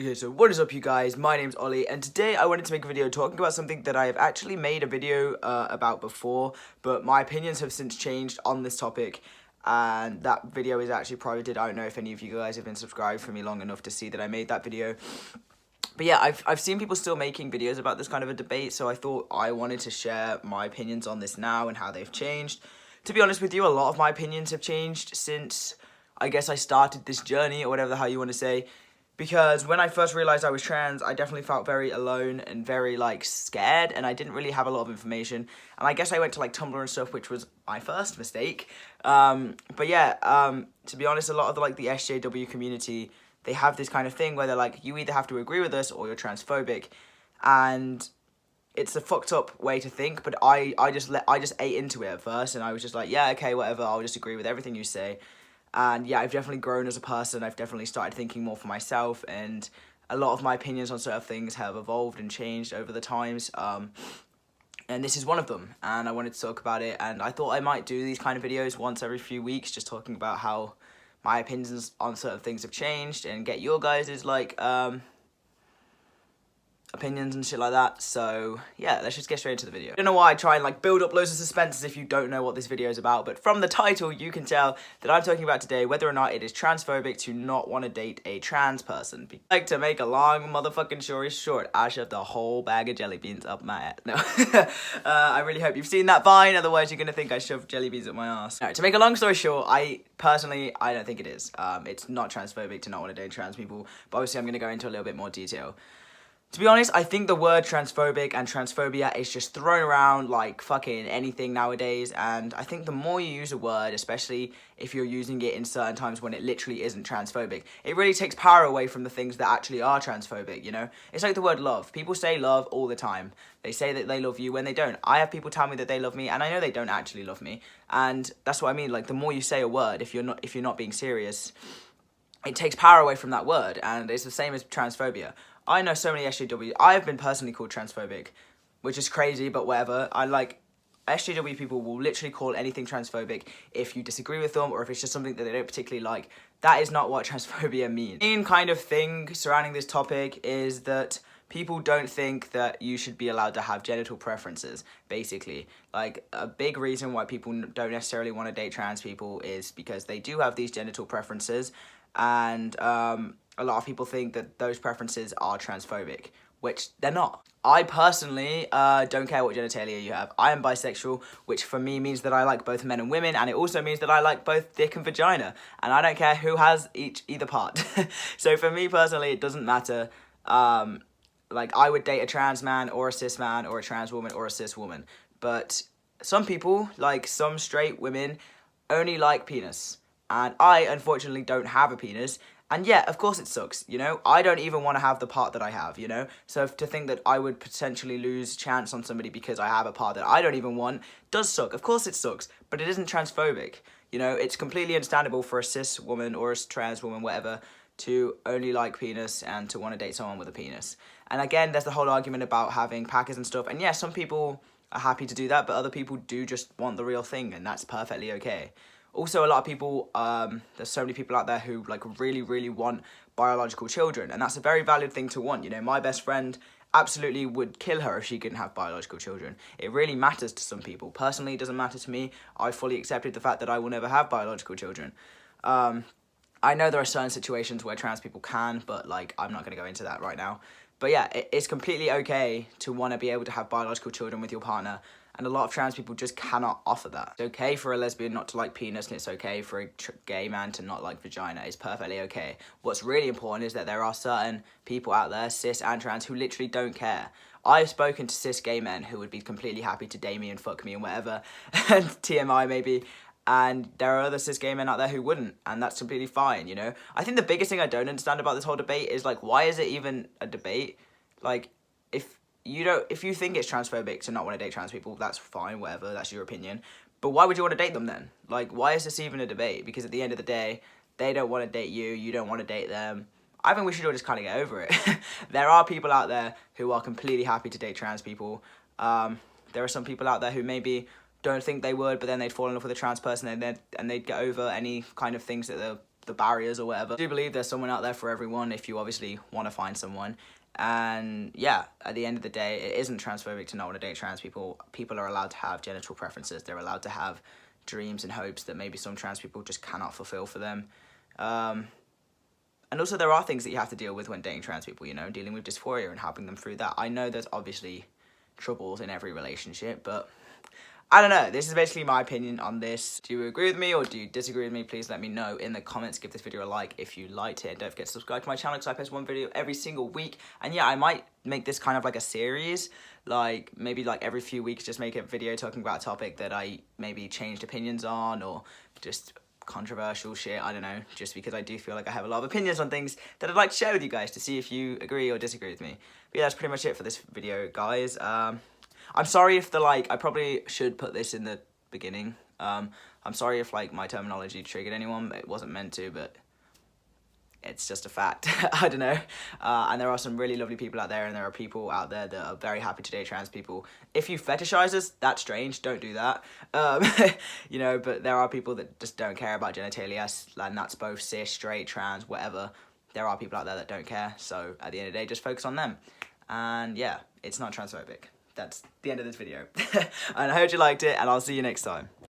Okay, so what is up you guys, my name's Ollie, and today I wanted to make a video talking about something that I have actually made a video about before, but my opinions have since changed on this topic, and that video is actually privated. I don't know if any of you guys have been subscribed for me long enough to see that I made that video. But yeah, I've seen people still making videos about this kind of a debate, so I thought I wanted to share my opinions on this now and how they've changed. To be honest with you, a lot of my opinions have changed since, I guess, I started this journey, or whatever the hell you want to say. Because when I first realised I was trans, I definitely felt very alone and very, like, scared, and I didn't really have a lot of information. And I guess I went to, like, Tumblr and stuff, which was my first mistake. But yeah, to be honest, a lot of, the SJW community, they have this kind of thing where they're like, you either have to agree with us or you're transphobic. And it's a fucked up way to think, but I just ate into it at first, and I was just like, yeah, okay, whatever, I'll just agree with everything you say. And yeah, I've definitely grown as a person. I've definitely started thinking more for myself, and a lot of my opinions on certain things have evolved and changed over the times. And this is one of them, and I wanted to talk about it, and I thought I might do these kind of videos once every few weeks, just talking about how my opinions on certain things have changed, and get your guys' opinions and shit like that. So yeah, let's just get straight into the video. I don't know why I try and build up loads of suspense as if you don't know what this video is about, but from the title you can tell that I'm talking about today whether or not it is transphobic to not want to date a trans person. Like, to make a long motherfucking story short, I shoved the whole bag of jelly beans up my ass. No. I really hope you've seen that Vine, otherwise you're gonna think I shoved jelly beans up my ass. Alright, to make a long story short, I don't think it is. It's not transphobic to not want to date trans people, but obviously I'm gonna go into a little bit more detail. To be honest, I think the word transphobic and transphobia is just thrown around like fucking anything nowadays, and I think the more you use a word, especially if you're using it in certain times when it literally isn't transphobic, it really takes power away from the things that actually are transphobic, you know? It's like the word love. People say love all the time. They say that they love you when they don't. I have people tell me that they love me, and I know they don't actually love me, and that's what I mean. Like, the more you say a word, if you're not being serious, it takes power away from that word, and it's the same as transphobia. I know so many SJW. I have been personally called transphobic, which is crazy, but whatever. SJW people will literally call anything transphobic if you disagree with them, or if it's just something that they don't particularly like. That is not what transphobia means. The main kind of thing surrounding this topic is that people don't think that you should be allowed to have genital preferences, basically. Like, a big reason why people don't necessarily want to date trans people is because they do have these genital preferences, and a lot of people think that those preferences are transphobic, which they're not. I personally don't care what genitalia you have. I am bisexual, which for me means that I like both men and women, and it also means that I like both dick and vagina, and I don't care who has either part. So for me personally, it doesn't matter. Like, I would date a trans man or a cis man or a trans woman or a cis woman, but some people, like some straight women, only like penis, and I unfortunately don't have a penis. And yeah, of course it sucks, you know? I don't even want to have the part that I have, you know? So to think that I would potentially lose chance on somebody because I have a part that I don't even want does suck. Of course it sucks, but it isn't transphobic. You know, it's completely understandable for a cis woman or a trans woman, whatever, to only like penis and to want to date someone with a penis. And again, there's the whole argument about having packers and stuff. And yeah, some people are happy to do that, but other people do just want the real thing, and that's perfectly okay. Also, a lot of people, there's so many people out there who really, really want biological children, and that's a very valid thing to want. You know, my best friend absolutely would kill her if she couldn't have biological children. It really matters to some people. Personally, it doesn't matter to me. I fully accepted the fact that I will never have biological children. I know there are certain situations where trans people can, but I'm not going to go into that right now. But yeah, it's completely okay to want to be able to have biological children with your partner, and a lot of trans people just cannot offer that. It's okay for a lesbian not to like penis, and it's okay for a gay man to not like vagina. It's perfectly okay. What's really important is that there are certain people out there, cis and trans, who literally don't care. I've spoken to cis gay men who would be completely happy to date me and fuck me and whatever, and TMI maybe, and there are other cis gay men out there who wouldn't, and that's completely fine, you know? I think the biggest thing I don't understand about this whole debate is, why is it even a debate? If you think it's transphobic to not want to date trans people, that's fine, whatever, that's your opinion. But why would you want to date them then? Why is this even a debate? Because at the end of the day, they don't want to date you, you don't want to date them. I think we should all just kind of get over it. There are people out there who are completely happy to date trans people. There are some people out there who don't think they would, but then they'd fall in love with a trans person, and they'd get over any kind of things that the barriers or whatever. I do believe there's someone out there for everyone if you obviously want to find someone. And yeah, at the end of the day, it isn't transphobic to not want to date trans people. People are allowed to have genital preferences. They're allowed to have dreams and hopes that maybe some trans people just cannot fulfill for them. And also there are things that you have to deal with when dating trans people, you know, dealing with dysphoria and helping them through that. I know there's obviously troubles in every relationship, but I don't know. This is basically my opinion on this. Do you agree with me or do you disagree with me? Please let me know in the comments. Give this video a like if you liked it. And don't forget to subscribe to my channel because I post one video every single week. And yeah, I might make this kind of like a series. Like maybe like every few weeks, just make a video talking about a topic that I maybe changed opinions on or just controversial shit. I don't know. Just because I do feel like I have a lot of opinions on things that I'd like to share with you guys to see if you agree or disagree with me. But yeah, that's pretty much it for this video, guys. I'm sorry if I probably should put this in the beginning. I'm sorry if like my terminology triggered anyone, but it wasn't meant to, but it's just a fact. I don't know. And there are some really lovely people out there, and there are people out there that are very happy to date trans people. If you fetishize us, that's strange. Don't do that. You know, but there are people that just don't care about genitalia, and that's both cis, straight, trans, whatever. There are people out there that don't care. So at the end of the day, just focus on them. And yeah, it's not transphobic. That's the end of this video. And I hope you liked it, and I'll see you next time.